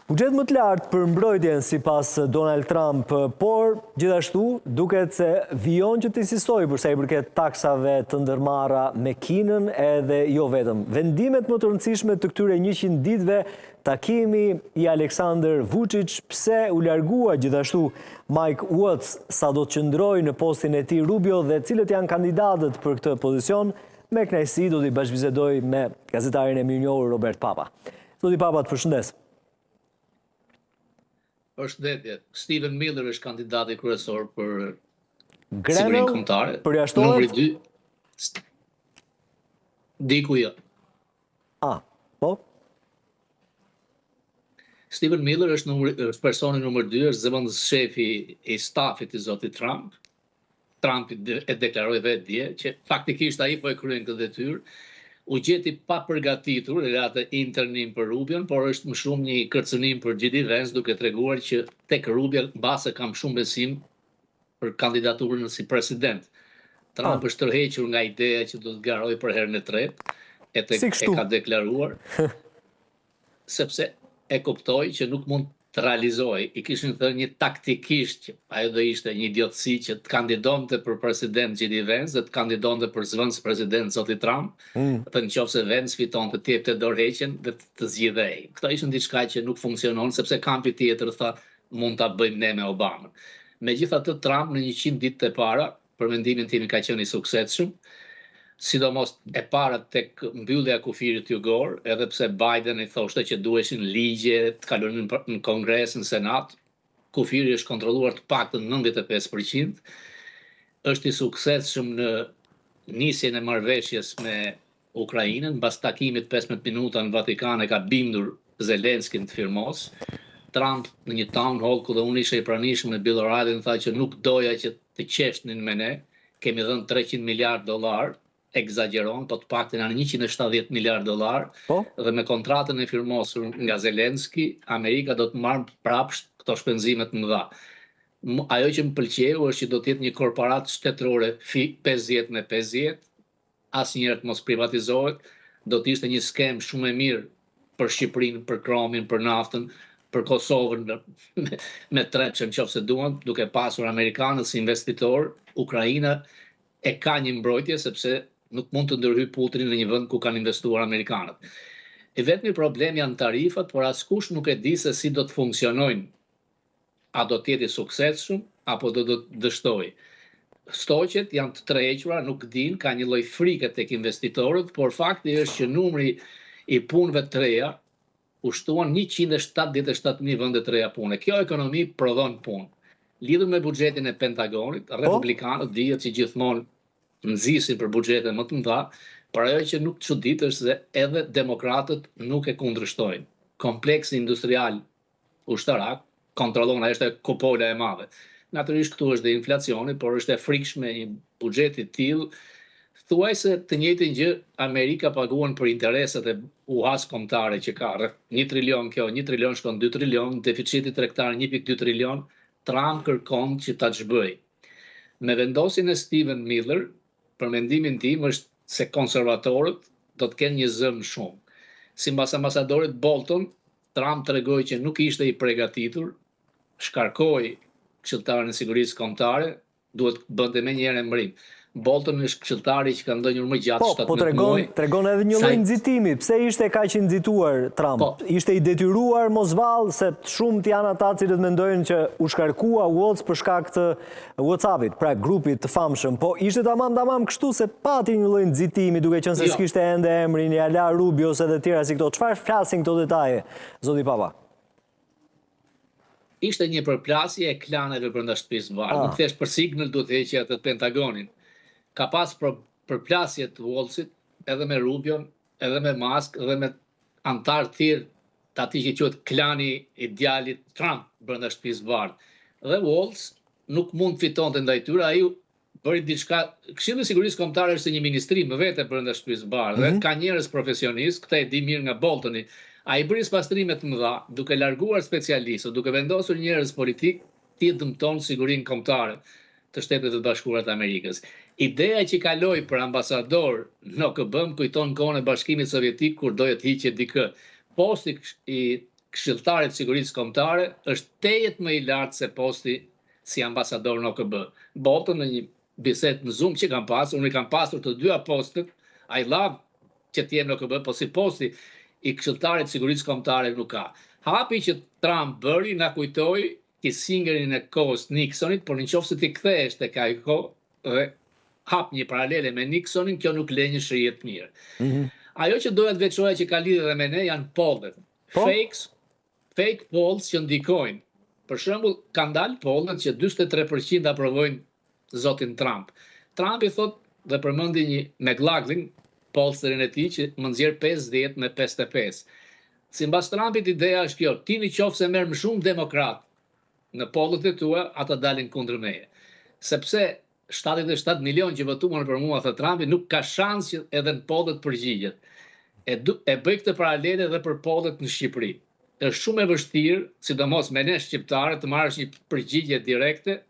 Buxhet më të lartë për mbrojtjen sipas Donald Trump, por gjithashtu duket se vijon që të insistojë për sa i përket taksave të ndërmarra me Kinën edhe jo vetëm. Vendimet më të rëndësishme të këtyre 100 ditëve, takimi i Aleksandr Vučić, pse u largua gjithashtu Mike Watts, sa do të qëndrojë në postin e tij Rubio dhe cilët janë kandidatët për këtë pozicion, me kënaqësi do t'i bashkëbisedoj me gazetarin e mirënjohur Robert Papa. Zoti Papa, të përshëndes. Përshëndetje. Stephen Miller është kandidati kryesor për Grenell sigurinë kombëtare. përjashtohet? Numri 2. Diku jo. Po? Stephen Miller është personi numër 2, është zëvendës shefi i stafit i zotit Trump. Trump e deklaroi vetë dje që faktikisht ai po e kryen këtë detyrë. U gjeti pa përgatitur atë internim për Rubion, por është më shumë një kërcënim për J.D. Vance, duke treguar që tek Rubio mbase kam shumë besim për kandidaturën si president. Trump është tërhequr nga ideja që do të garojë për herën e tretë, e ka deklaruar, sepse e kuptoi që nuk mund të realizojë. I kishin thënë një taktikisht që ajo do ishte një idiotësi që të kandidonte për president J.D. Vance dhe të kandidonte për zëvendës president zoti Trump, dhe nëse Vance fitonte të jepte dorëheqjen dhe të zgjidhej. Këto ishin diçka që nuk funksionon sepse kampi tjetër tha mund ta bëjmë ne me Obamën. Megjithatë Trump në 100 ditë e para, për mendimin tim ka qenë i suksesshëm, sidomos e para tek mbyllja e kufirit jugor, edhe pse Biden i thoshte që duheshin ligje të kalonin në Kongres, në Senat, kufiri është kontrolluar të paktën 95%, është i suksesshëm në nisjen e marrëveshjes me Ukrainën, mbas takimit 15 minuta në Vatikan e ka bindur Zelenskin të firmos. Trump në një town hall ku dhe unë isha i pranishëm me Bill O'Reilly tha që nuk doja që të qeshnin me ne, kemi dhënë $300 miliard, egzageron, po të paktën janë $170 miliard, dhe me kontratën e firmosur nga Zelenski, Amerika do të marrë prapsht këto shpenzime të mëdha. Ajo që më pëlqeu është që do të jetë një korporat shtetërore 50-50, asnjëherë të mos privatizohet, do të ishte një skem shumë e mirë për Shqipërinë, për kromin, për naftën, për Kosovën me trepçe nëse duan, duke pasur amerikanët si investitor. Ukraina e ka një mbrojtje sepse nuk mund të ndërhyj Putinin në një vend ku kanë investuar amerikanët. E vetmi problem janë tarifat, por askush nuk e di se si do të funksionojnë. A do të jetë i suksesshëm apo do të dështojë. Stoqet janë të tërhequra, nuk din, ka një lloj frike tek investitorët, por fakti është që numri i punëve të reja ushtuan 177.000 vende të reja pune. Kjo ekonomi prodhon punë. Lidhur me buxhetin e Pentagonit, republikanët dihet që gjithmonë nxisin për buxhete më të mëdha, por ajo që nuk çudit është se edhe demokratët nuk e kundërshtojnë. Kompleksi industrial ushtarak kontrollon, ajo është kupola e madhe. Natyrisht këtu është dhe inflacioni, por është e frikshme një buxhet i tillë. Thuajse të njëjtën gjë Amerika paguan për interesat e uhas kombëtare që ka rreth 1 trilion kjo, 1 trilion shkon 2 trilion, deficiti tregtar 1.2 trilion, Trump kërkon që ta çbëj. Me vendosjen e Stephen Miller, për mendimin tim është se konservatorët do të kenë një zëm shumë. Sipas ambasadorit Bolton, Trump tregoi që nuk ishte i përgatitur, shkarkoi këshilltarin e sigurisë kombëtare, duhet bënte menjëherë mbrim. Bolton është këshilltari që ka ndonjur më gjatë 17 muaj. Tregon edhe një lloj nxitimi. Pse ishte kaq i nxituar Trump? Ishte i detyruar mos vallë, se shumë janë ata cilët mendojnë që u shkarkua Watts për shkak të WhatsAppit, pra grupit të famshëm. Po ishte tamam kështu se pati një lloj nxitimi, duke qenë se s'kishte ende emrin i Ala Rubios edhe të tjera si këto. Çfarë flasin këto detaje, zoti Papa? Ishte një përplasje e klaneve brenda shtëpisë së Bardhë. Nuk thjesht për Signal duhet të heqë atë Pentagonin. Ka pas përplasje të Wallsit edhe me Rubion, edhe me Musk, edhe me antar tjerë të atij që quhet klani i djalit Trump brenda shtëpisë së Bardhë. Dhe Walls nuk mund fitonte ndaj tyre, ai bëri diçka. Këshilli i Sigurisë Kombëtare është një ministri më vete brenda shtëpisë së Bardhë, ka njerëz profesionistë, këtë e di mirë nga Boltoni. Ai bëri pastrime të mëdha, duke larguar specialistë, duke vendosur njerëz politik të dëmton sigurinë kombëtare të Shtetet e Bashkuara të Amerikës. Ideja që kaloi për ambasador në OKB kujton kohën e Bashkimit Sovjetik kur doja të hiqte dikë. Posti i këshilltarit sigurisë kombëtare është tejet më i lartë se posti si ambasador në OKB. Bolton në një bisedë në Zoom që kam pasur, unë i kam pasur të dyja postet, I love që t'jem në OKB, po si posti i këshilltarit sigurisë kombëtare nuk ka. Hapi që Trump bëri na kujtoi Kissingerin e kohës Nixonit, por nëse ti kthehesh tek ai kohë dhe hap një paralele me Nixonin, kjo nuk le një shije të mirë. Ajo që doja të veçoja që ka lidhje dhe me ne janë pollet. Fake polls që ndikojnë. Për shembull, kanë dalë pollet që 43% aprovojnë zotin Trump. Trump i thot dhe përmendi një McLaughlin, pollsterin e tij, që më nxjerr 50 me 55. Sipas Trumpit ideja është kjo, ti nëse merr më shumë demokrat në pollet e tua, ata dalin kundër meje. Sepse 77 milion që votuan për mua, thë Trumpi, nuk ka shans që edhe në pollet përgjigjet. E bëj këtë paralele edhe për pollet në Shqipëri. Është shumë e vështirë, sidomos me ne shqiptarë, të marrësh një përgjigje direkte